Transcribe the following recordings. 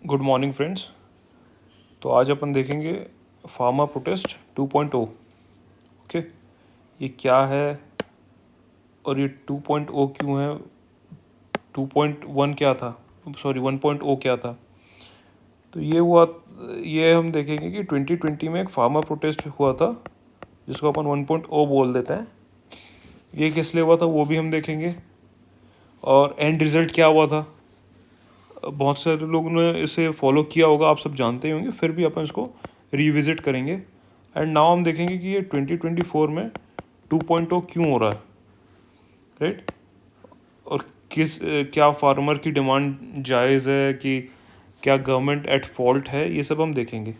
Good morning friends. तो आज अपन देखेंगे फार्मर प्रोटेस्ट 2.0। ओके, ये क्या है और ये 2.0 क्यों है, 2.1 क्या था, सॉरी 1.0 क्या था। तो ये हम देखेंगे कि 2020 में एक फार्मर प्रोटेस्ट हुआ था जिसको अपन 1.0 बोल देते हैं। ये किस लिए हुआ था वो भी हम देखेंगे, और एंड रिजल्ट क्या हुआ था। बहुत सारे लोगों ने इसे फॉलो किया होगा, आप सब जानते ही होंगे, फिर भी अपन इसको रिविजिट करेंगे। एंड नाउ हम देखेंगे कि ये 2024 में 2.0 क्यों हो रहा है, राइट। और क्या फार्मर की डिमांड जायज़ है कि क्या गवर्नमेंट एट फॉल्ट है, ये सब हम देखेंगे।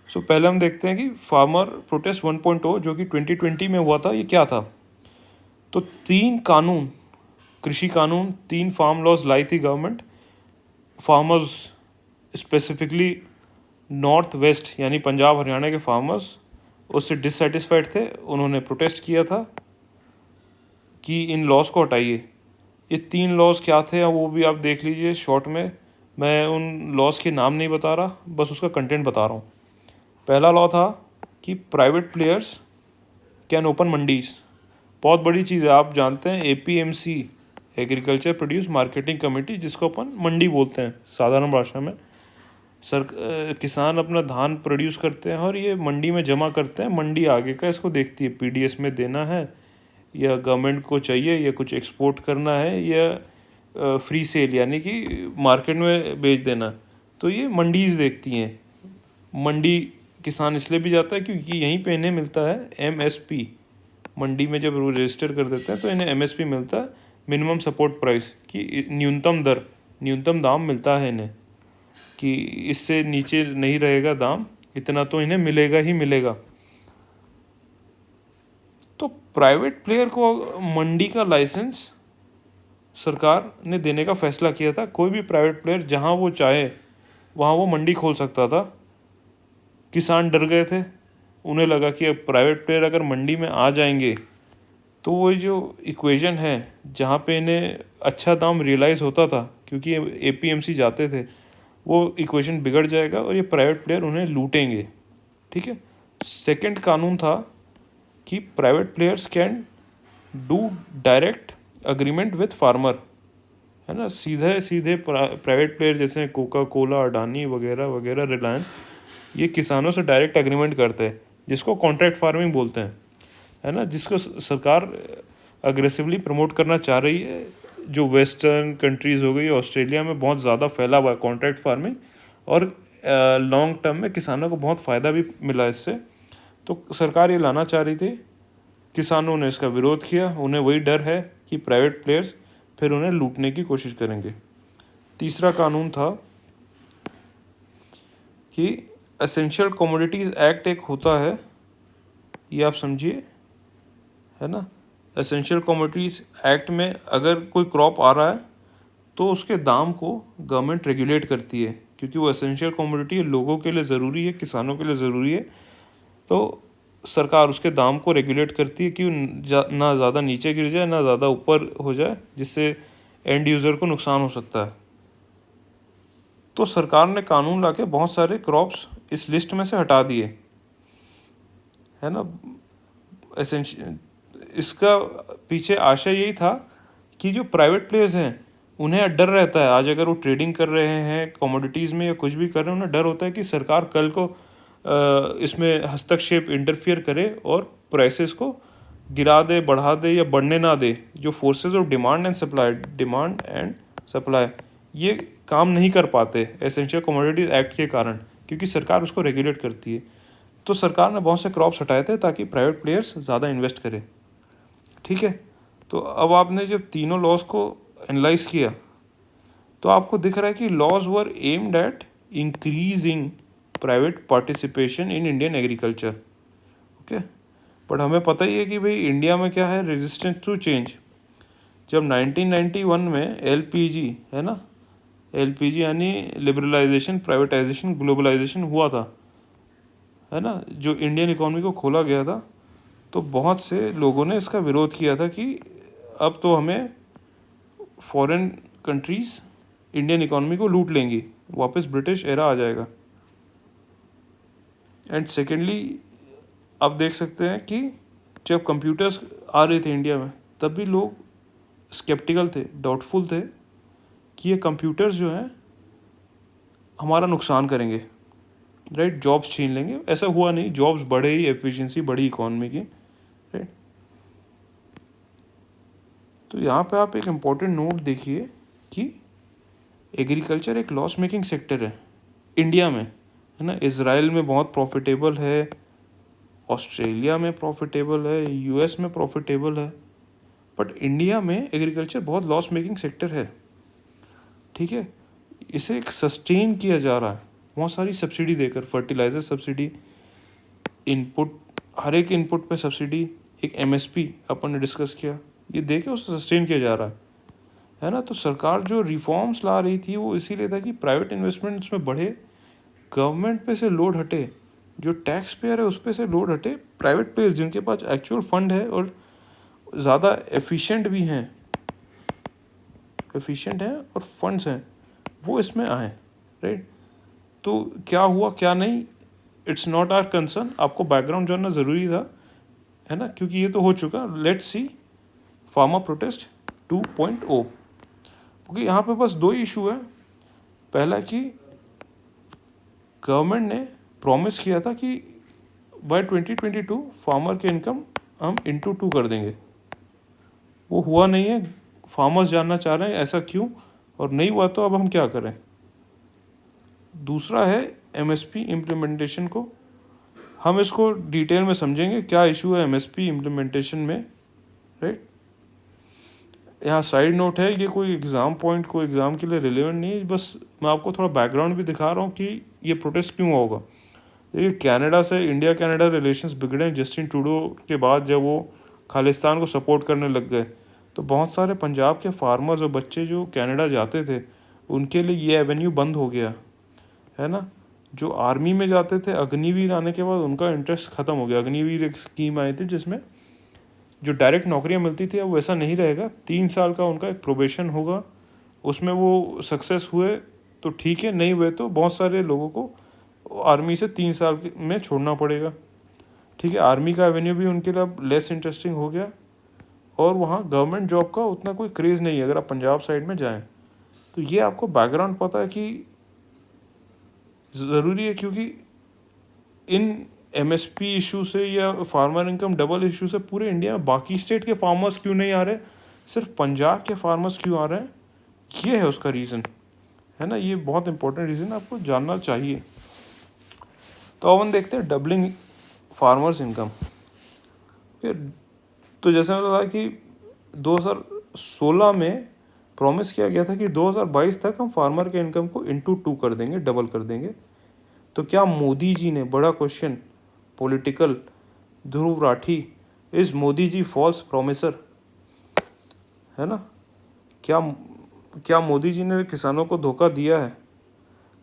सो पहले हम देखते हैं कि फार्मर प्रोटेस्ट 1.0 जो कि 2020 में हुआ था, ये क्या था। तो 3 कानून, कृषि कानून, 3 फार्म लॉज लाई थी government. Farmers specifically north west यानी पंजाब हरियाणा के फार्मर्स उससे डिससेटिस्फाइड थे। उन्होंने प्रोटेस्ट किया था कि इन लॉज को हटाइए। ये 3 लॉज क्या थे वो भी आप देख लीजिए शॉर्ट में। मैं उन लॉज के नाम नहीं बता रहा, बस उसका कंटेंट बता रहा हूँ। पहला लॉ था कि private players can open mandis. बहुत बड़ी चीज़ है, आप जानते हैं APMC, agriculture produce marketing committee, जिसको अपन मंडी बोलते हैं साधारण भाषा में। किसान अपना धान प्रोड्यूस करते हैं और ये मंडी में जमा करते हैं। मंडी आगे का इसको देखती है, PDS में देना है या गवर्नमेंट को चाहिए या कुछ एक्सपोर्ट करना है या फ्री सेल यानी कि मार्केट में बेच देना। तो ये मंडीज़ देखती हैं। मंडी किसान इसलिए भी जाता है क्योंकि यहीं पे इन्हें मिलता है MSP। मंडी में जब वो रजिस्टर कर देते हैं तो इन्हें MSP मिलता है, मिनिमम सपोर्ट प्राइस की न्यूनतम दर, न्यूनतम दाम मिलता है इन्हें कि इससे नीचे नहीं रहेगा दाम, इतना तो इन्हें मिलेगा ही मिलेगा। तो प्राइवेट प्लेयर को मंडी का लाइसेंस सरकार ने देने का फैसला किया था। कोई भी प्राइवेट प्लेयर जहां वो चाहे वहां वो मंडी खोल सकता था। किसान डर गए थे, उन्हें लगा कि अब प्राइवेट प्लेयर अगर मंडी में आ जाएंगे तो वो जो इक्वेशन है जहाँ पे इन्हें अच्छा दाम रियलाइज़ होता था क्योंकि APMC जाते थे, वो इक्वेशन बिगड़ जाएगा और ये प्राइवेट प्लेयर उन्हें लूटेंगे। ठीक है। सेकंड कानून था कि private players can do direct agreement with farmer, है ना। सीधे सीधे प्राइवेट प्लेयर जैसे कोका कोला, अडानी वगैरह वगैरह, रिलायंस, ये किसानों से डायरेक्ट अग्रीमेंट करते हैं जिसको कॉन्ट्रैक्ट फार्मिंग बोलते हैं, है ना। जिसको सरकार अग्रेसिवली प्रमोट करना चाह रही है। जो वेस्टर्न कंट्रीज़ हो गई, ऑस्ट्रेलिया में बहुत ज़्यादा फैला हुआ है कॉन्ट्रैक्ट फार्मिंग, और लॉन्ग टर्म में किसानों को बहुत फ़ायदा भी मिला इससे। तो सरकार ये लाना चाह रही थी, किसानों ने इसका विरोध किया। उन्हें वही डर है कि प्राइवेट प्लेयर्स फिर उन्हें लूटने की कोशिश करेंगे। तीसरा कानून था कि एसेंशियल कमोडिटीज़ एक्ट एक होता है, ये आप समझिए, है ना। एसेंशियल कमोडिटीज़ एक्ट में अगर कोई क्रॉप आ रहा है तो उसके दाम को गवर्नमेंट रेगुलेट करती है क्योंकि वो एसेंशियल कमोडिटी है, लोगों के लिए ज़रूरी है, किसानों के लिए ज़रूरी है। तो सरकार उसके दाम को रेगुलेट करती है कि ना ज़्यादा नीचे गिर जाए ना ज़्यादा ऊपर हो जाए, जिससे एंड यूज़र को नुकसान हो सकता है। तो सरकार ने कानून लाके बहुत सारे क्रॉप्स इस लिस्ट में से हटा दिए, है ना। इसका पीछे आशय यही था कि जो प्राइवेट प्लेयर्स हैं उन्हें डर रहता है, आज अगर वो ट्रेडिंग कर रहे हैं कमोडिटीज़ में या कुछ भी कर रहे हैं, उन्हें डर होता है कि सरकार कल को इसमें हस्तक्षेप, इंटरफियर करे और प्राइसेस को गिरा दे, बढ़ा दे या बढ़ने ना दे। जो forces of demand and supply ये काम नहीं कर पाते एसेंशियल कमोडिटीज एक्ट के कारण, क्योंकि सरकार उसको रेगुलेट करती है। तो सरकार ने बहुत से क्रॉप्स हटाए थे ताकि प्राइवेट प्लेयर्स ज़्यादा इन्वेस्ट करें। ठीक है। तो अब आपने जब तीनों लॉज को एनालाइज किया तो आपको दिख रहा है कि laws were aimed at increasing private participation in Indian agriculture. Okay, but हमें पता ही है कि भाई इंडिया में क्या है, रेजिस्टेंस टू चेंज। जब 1991 में LPG, है ना, LPG यानी लिबरलाइजेशन, प्राइवेटाइजेशन, ग्लोबलाइजेशन हुआ था, है ना, जो इंडियन इकोनॉमी को खोला गया था, तो बहुत से लोगों ने इसका विरोध किया था कि अब तो हमें फॉरेन कंट्रीज़ इंडियन इकोनॉमी को लूट लेंगी, वापस ब्रिटिश एरा आ जाएगा। एंड सेकेंडली आप देख सकते हैं कि जब कंप्यूटर्स आ रहे थे इंडिया में, तब भी लोग स्केप्टिकल थे, डाउटफुल थे कि ये कंप्यूटर्स जो हैं हमारा नुकसान करेंगे, राइट, जॉब्स छीन लेंगे। ऐसा हुआ नहीं, जॉब्स बढ़े ही, एफिशिएंसी बढ़ी इकोनॉमी की, राइट। तो यहाँ पे आप एक इम्पॉर्टेंट नोट देखिए कि एग्रीकल्चर एक लॉस मेकिंग सेक्टर है इंडिया में, है ना। इज़राइल में बहुत प्रॉफिटेबल है, ऑस्ट्रेलिया में प्रॉफिटेबल है, यूएस में प्रॉफिटेबल है, बट इंडिया में एग्रीकल्चर बहुत लॉस मेकिंग सेक्टर है, ठीक है। इसे एक सस्टेन किया जा रहा है बहुत सारी सब्सिडी देकर, फर्टिलाइज़र सब्सिडी, इनपुट, हर एक इनपुट पे सब्सिडी, एक एमएसपी अपन ने डिस्कस किया, ये दे के उसे सस्टेन किया जा रहा है ना। तो सरकार जो रिफॉर्म्स ला रही थी वो इसीलिए था कि प्राइवेट इन्वेस्टमेंट उसमें बढ़े, गवर्नमेंट पे से लोड हटे, जो टैक्स पेयर है उस पे से लोड हटे, प्राइवेट प्लेयर्स जिनके पास एक्चुअल फंड है और ज़्यादा एफिशिएंट भी हैं, और फंड्स हैं, वो इसमें आए, राइट। तो क्या हुआ क्या नहीं, इट्स नॉट आवर कंसर्न, आपको बैकग्राउंड जानना ज़रूरी था, है ना, क्योंकि ये तो हो चुका। Let's see farmer protest 2.0। क्योंकि यहाँ पे बस दो इशू है। पहला कि गवर्नमेंट ने प्रॉमिस किया था कि बाय 2022 फार्मर के इनकम हम इंटू 2 कर देंगे, वो हुआ नहीं है। फार्मर्स जानना चाह रहे हैं ऐसा क्यों, और नहीं हुआ तो अब हम क्या करें। दूसरा है एमएसपी इम्प्लीमेंटेशन को, हम इसको डिटेल में समझेंगे क्या इशू है एमएसपी इम्प्लीमेंटेशन में, राइट। यहाँ साइड नोट है, ये कोई एग्ज़ाम पॉइंट, कोई एग्ज़ाम के लिए रिलेवेंट नहीं है, बस मैं आपको थोड़ा बैकग्राउंड भी दिखा रहा हूँ कि ये प्रोटेस्ट क्यों होगा। देखिए कनाडा से इंडिया कनाडा रिलेशंस बिगड़े जस्टिन ट्रूडो के बाद, जब वो खालिस्तान को सपोर्ट करने लग गए, तो बहुत सारे पंजाब के फार्मर्स और बच्चे जो कनाडा जाते थे उनके लिए ये एवेन्यू बंद हो गया, है ना। जो आर्मी में जाते थे, अग्निवीर आने के बाद उनका इंटरेस्ट ख़त्म हो गया। अग्निवीर एक स्कीम आई थी जिसमें जो डायरेक्ट नौकरियां मिलती थी, अब वैसा नहीं रहेगा। 3 साल का उनका एक प्रोबेशन होगा, उसमें वो सक्सेस हुए तो ठीक है, नहीं हुए तो बहुत सारे लोगों को आर्मी से 3 साल में छोड़ना पड़ेगा, ठीक है। आर्मी का एवेन्यू भी उनके लिए अब लेस इंटरेस्टिंग हो गया, और वहाँ गवर्नमेंट जॉब का उतना कोई क्रेज़ नहीं है अगर आप पंजाब साइड में जाएँ। तो ये आपको बैकग्राउंड पता है कि ज़रूरी है, क्योंकि इन एमएसपी इशू से या फार्मर इनकम डबल इशू से पूरे इंडिया में बाकी स्टेट के फार्मर्स क्यों नहीं आ रहे, सिर्फ पंजाब के फार्मर्स क्यों आ रहे हैं, ये है उसका रीज़न, है ना। ये बहुत इंपॉर्टेंट रीज़न आपको जानना चाहिए। तो अब हम देखते हैं डबलिंग फार्मर्स इनकम। तो जैसे मैंने बताया कि 2016 में प्रॉमिस किया गया था कि 2022 तक हम फार्मर के इनकम को इंटू 2 कर देंगे, डबल कर देंगे। तो क्या मोदी जी ने, बड़ा question political, Dhruv Rathee, is Modi ji false promiser, है ना। क्या क्या मोदी जी ने किसानों को धोखा दिया है,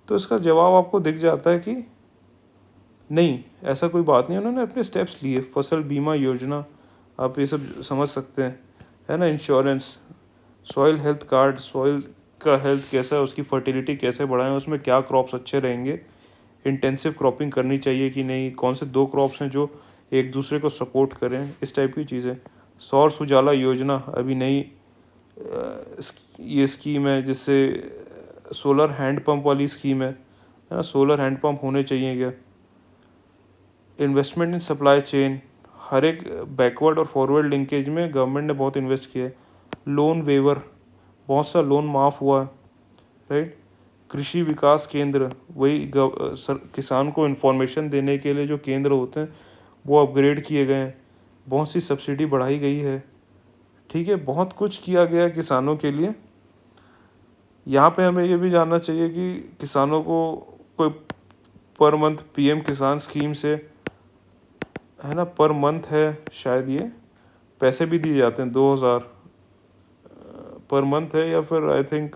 तो इसका जवाब आपको दिख जाता है कि नहीं, ऐसा कोई बात नहीं। उन्होंने अपने स्टेप्स लिए, फसल बीमा योजना, आप ये सब समझ सकते हैं, है ना। Insurance, soil health card, soil का हेल्थ कैसा है, उसकी फर्टिलिटी कैसे बढ़ाएं, उसमें क्या क्रॉप्स अच्छे रहेंगे, इंटेंसिव क्रॉपिंग करनी चाहिए कि नहीं, कौन से 2 क्रॉप्स हैं जो एक दूसरे को सपोर्ट करें, इस टाइप की चीज़ें। सौर सुजाला योजना अभी नई ये स्कीम है, जिससे सोलर हैंड पंप वाली स्कीम है ना। सोलर हैंड पंप होने चाहिए क्या। इन्वेस्टमेंट इन सप्लाई चेन, हर एक बैकवर्ड और फॉरवर्ड लिंकेज में गवर्नमेंट ने बहुत इन्वेस्ट किया है। लोन वेवर, बहुत सा लोन माफ़ हुआ है, राइट। कृषि विकास केंद्र, वही किसान को इन्फॉर्मेशन देने के लिए जो केंद्र होते हैं वो अपग्रेड किए गए हैं, बहुत सी सब्सिडी बढ़ाई गई है, ठीक है। बहुत कुछ किया गया किसानों के लिए। यहाँ पे हमें ये भी जानना चाहिए कि किसानों को कोई पर मंथ पीएम किसान स्कीम से, है ना, पर मंथ है शायद, ये पैसे भी दिए जाते हैं 2000 पर मंथ है, या फिर आई थिंक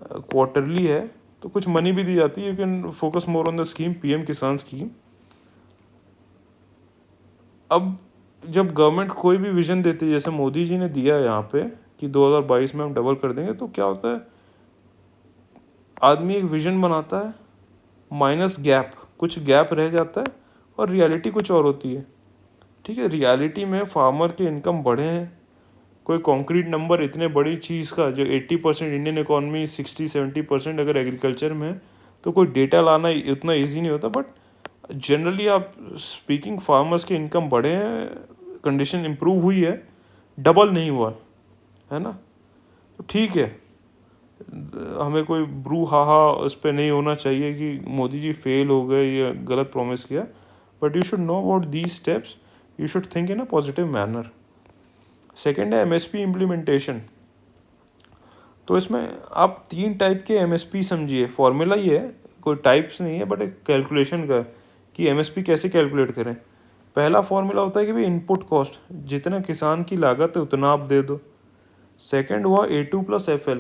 क्वार्टरली है, तो कुछ मनी भी दी जाती है। You can focus more on the scheme, PM किसान स्कीम। अब जब गवर्नमेंट कोई भी विजन देती है, जैसे मोदी जी ने दिया है यहाँ पे कि 2022 में हम डबल कर देंगे, तो क्या होता है, आदमी एक विजन बनाता है माइनस गैप, कुछ गैप रह जाता है और रियलिटी कुछ और होती है। ठीक है, रियलिटी में फार्मर के इनकम बढ़े हैं, कोई कॉन्क्रीट नंबर इतने बड़ी चीज़ का जो 80% इंडियन इकॉनमी 60-70% अगर एग्रीकल्चर में है तो कोई डेटा लाना इतना ईजी नहीं होता। बट जनरली आप स्पीकिंग फार्मर्स के इनकम बढ़े हैं, कंडीशन इम्प्रूव हुई है, डबल नहीं हुआ है ना। तो ठीक है, हमें कोई ब्रू हाहा उस पर नहीं होना चाहिए कि मोदी जी फेल हो गए या गलत प्रॉमिस किया, but you should know about these steps, you should think in a positive manner. Second है एमएसपी इम्प्लीमेंटेशन। तो इसमें आप 3 टाइप के एमएसपी समझिए, फॉर्मूला ही है, कोई टाइप्स नहीं है बट एक कैलकुलेशन का कि एमएसपी कैसे कैलकुलेट करें। पहला फॉर्मूला होता है कि भाई इनपुट कॉस्ट, जितना किसान की लागत है उतना आप दे दो। सेकंड हुआ A2+FL।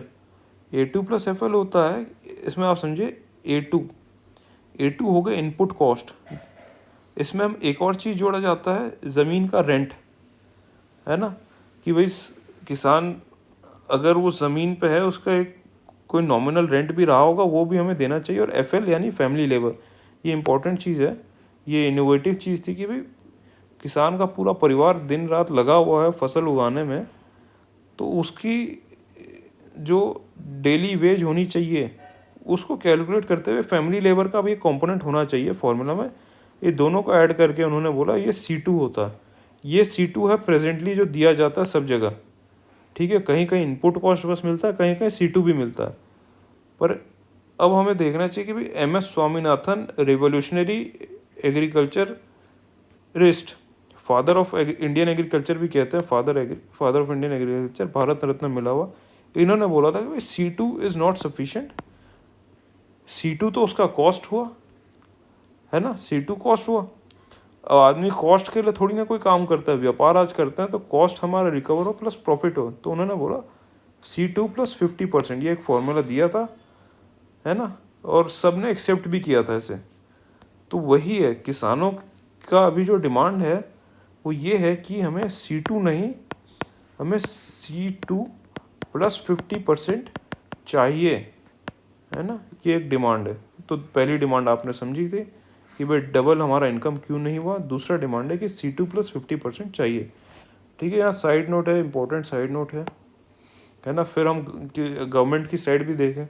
A2+FL होता है, इसमें आप समझिए A2 हो गया इनपुट कॉस्ट। इसमें हम एक और चीज़ जोड़ा जाता है, ज़मीन का रेंट, है ना, कि भाई किसान अगर वो ज़मीन पे है उसका एक कोई नॉमिनल रेंट भी रहा होगा वो भी हमें देना चाहिए। और FL यानी फैमिली लेबर, ये इंपॉर्टेंट चीज़ है, ये इनोवेटिव चीज़ थी कि भाई किसान का पूरा परिवार दिन रात लगा हुआ है फसल उगाने में, तो उसकी जो डेली वेज होनी चाहिए उसको कैलकुलेट करते हुए फैमिली लेबर का भी एक कंपोनेंट होना चाहिए फॉर्मूला में। ये दोनों को ऐड करके उन्होंने बोला ये C2 होता है। ये C2 है प्रेजेंटली जो दिया जाता है सब जगह। ठीक है, कहीं कहीं इनपुट कॉस्ट बस मिलता है, कहीं कहीं C2 भी मिलता है। पर अब हमें देखना चाहिए कि भाई MS Swaminathan revolutionary agriculturist, father of Indian agriculture भी कहते हैं, father of Indian agriculture, Bharat Ratna मिला हुआ, इन्होंने बोला था कि भाई C2 is not sufficient. C2 तो उसका कॉस्ट हुआ, है ना, C2 कॉस्ट हुआ। अब आदमी कॉस्ट के लिए थोड़ी ना कोई काम करता है, व्यापार आज करते हैं तो कॉस्ट हमारा रिकवर हो प्लस प्रॉफिट हो। तो उन्होंने बोला C2+50%, ये एक फॉर्मूला दिया था, है ना, और सब ने एक्सेप्ट भी किया था इसे। तो वही है, किसानों का अभी जो डिमांड है वो ये है कि हमें C2 नहीं, हमें C2+50% चाहिए, है ना, ये एक डिमांड है। तो पहली डिमांड आपने समझी थी कि भाई डबल हमारा इनकम क्यों नहीं हुआ। दूसरा डिमांड है कि C2+50% चाहिए। ठीक है, यहाँ साइड नोट है, इंपॉर्टेंट साइड नोट है ना। फिर हम गवर्नमेंट की साइड भी देखें,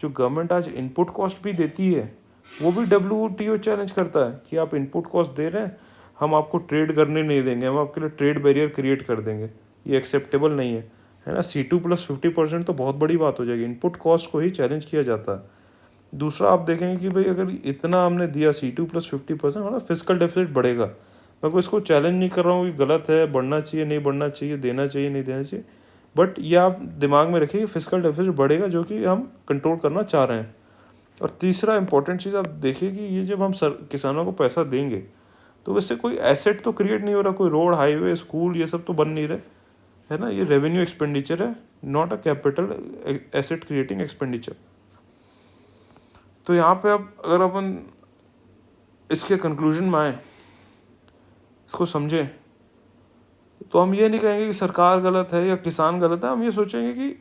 जो गवर्नमेंट आज इनपुट कॉस्ट भी देती है वो भी WTO चैलेंज करता है कि आप इनपुट कॉस्ट दे रहे हैं, हम आपको ट्रेड करने नहीं देंगे, हम आपके लिए ट्रेड बैरियर क्रिएट कर देंगे, ये एक्सेप्टेबल नहीं है ना। C2+50% तो बहुत बड़ी बात हो जाएगी, इनपुट कॉस्ट को ही चैलेंज किया जाता है। दूसरा आप देखेंगे कि भाई अगर इतना हमने दिया C2+50%, हमारा फिजिकल डेफिसिट बढ़ेगा। मैं कोई इसको चैलेंज नहीं कर रहा हूँ कि गलत है, बढ़ना चाहिए नहीं बढ़ना चाहिए, देना चाहिए नहीं देना चाहिए, बट ये आप दिमाग में रखिए कि फिजिकल डेफिसिट बढ़ेगा जो कि हम कंट्रोल करना चाह रहे हैं। और तीसरा इंपॉर्टेंट चीज़ आप देखिए कि ये जब हम किसानों को पैसा देंगे तो इससे कोई एसेट तो क्रिएट नहीं हो रहा, कोई रोड हाईवे स्कूल ये सब तो बन नहीं रहे, है ना। ये रेवेन्यू एक्सपेंडिचर है, not a capital asset creating expenditure. तो यहाँ पे अब अगर अपन इसके कंक्लूजन में आए, इसको समझें, तो हम ये नहीं कहेंगे कि सरकार गलत है या किसान गलत है, हम ये सोचेंगे कि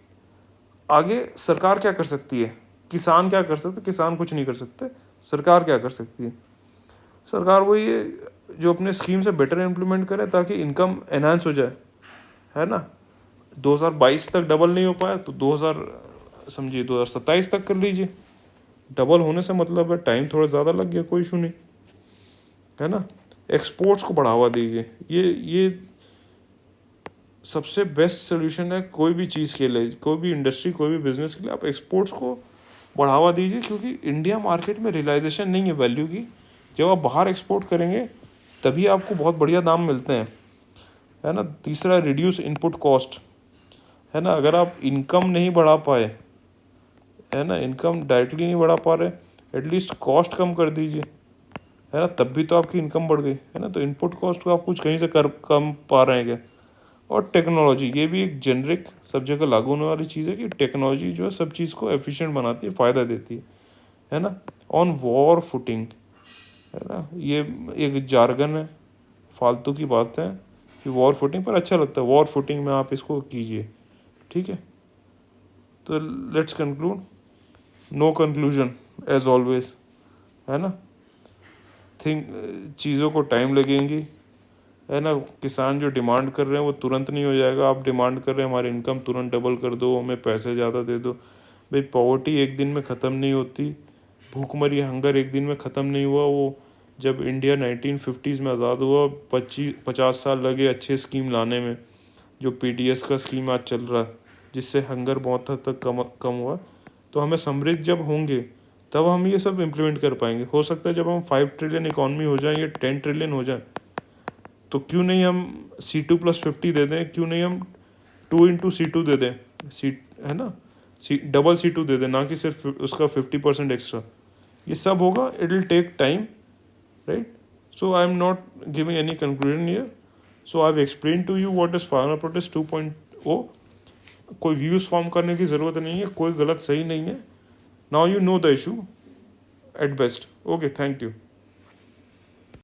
आगे सरकार क्या कर सकती है, किसान क्या कर सकते, किसान कुछ नहीं कर सकते, सरकार क्या कर सकती है। सरकार वो ये जो अपने स्कीम से बेटर इम्प्लीमेंट करे ताकि इनकम एनहांस हो जाए, है ना। 2022 तक डबल नहीं हो पाया तो 2027 तक कर लीजिए। डबल होने से मतलब है टाइम थोड़ा ज़्यादा लग गया, कोई इशू नहीं, है ना। एक्सपोर्ट्स को बढ़ावा दीजिए, ये सबसे बेस्ट सोल्यूशन है कोई भी चीज़ के लिए, कोई भी इंडस्ट्री, कोई भी बिजनेस के लिए आप एक्सपोर्ट्स को बढ़ावा दीजिए, क्योंकि इंडिया मार्केट में रियलाइजेशन नहीं है वैल्यू की। जब आप बाहर एक्सपोर्ट करेंगे तभी आपको बहुत बढ़िया दाम मिलते हैं, है ना। तीसरा, रिड्यूस इनपुट कॉस्ट, है ना। अगर आप इनकम नहीं बढ़ा पाए, है ना, इनकम डायरेक्टली नहीं बढ़ा पा रहे, एटलीस्ट कॉस्ट कम कर दीजिए, है ना, तब भी तो आपकी इनकम बढ़ गई, है ना। तो इनपुट कॉस्ट को आप कुछ कहीं से कर कम पा रहे हैं क्या। और टेक्नोलॉजी, ये भी एक जेनरिक सब जगह लागू होने वाली चीज़ है कि टेक्नोलॉजी जो है सब चीज़ को एफिशिएंट बनाती है, फ़ायदा देती है ना। ऑन वॉर फुटिंग, है ना, ये एक जार्गन है, फालतू की बात है कि वॉर फुटिंग, पर अच्छा लगता है, वॉर फुटिंग में आप इसको कीजिए, ठीक है। तो let's conclude no conclusion as always, है ना। चीज़ों को टाइम लगेंगी, है ना। किसान जो डिमांड कर रहे हैं वो तुरंत नहीं हो जाएगा। आप डिमांड कर रहे हैं हमारी इनकम तुरंत डबल कर दो, हमें पैसे ज़्यादा दे दो। भाई पॉवर्टी एक दिन में ख़त्म नहीं होती, भूखमरी हंगर एक दिन में ख़त्म नहीं हुआ। वो जब इंडिया 1950s में आज़ाद हुआ 50 साल लगे अच्छे स्कीम लाने में। जो PDS का स्कीम आज चल रहा है जिससे हंगर बहुत हद तक कम हुआ। तो हमें समृद्ध जब होंगे तब हम ये सब इम्प्लीमेंट कर पाएंगे। हो सकता है जब हम 5 ट्रिलियन इकॉनमी हो जाए या 10 ट्रिलियन हो जाए तो क्यों नहीं हम C2+50 दे दें, क्यों नहीं हम 2x C2 दे दें, है ना, डबल C2 दे दें, ना कि सिर्फ उसका 50% एक्स्ट्रा। ये सब होगा, it will take time, right. So I am not giving any conclusion here. So I have explain to you what is farmer protest 2.0। कोई व्यूज़ फॉर्म करने की ज़रूरत नहीं है, कोई गलत सही नहीं है। Now you know the issue at best. Okay, thank you.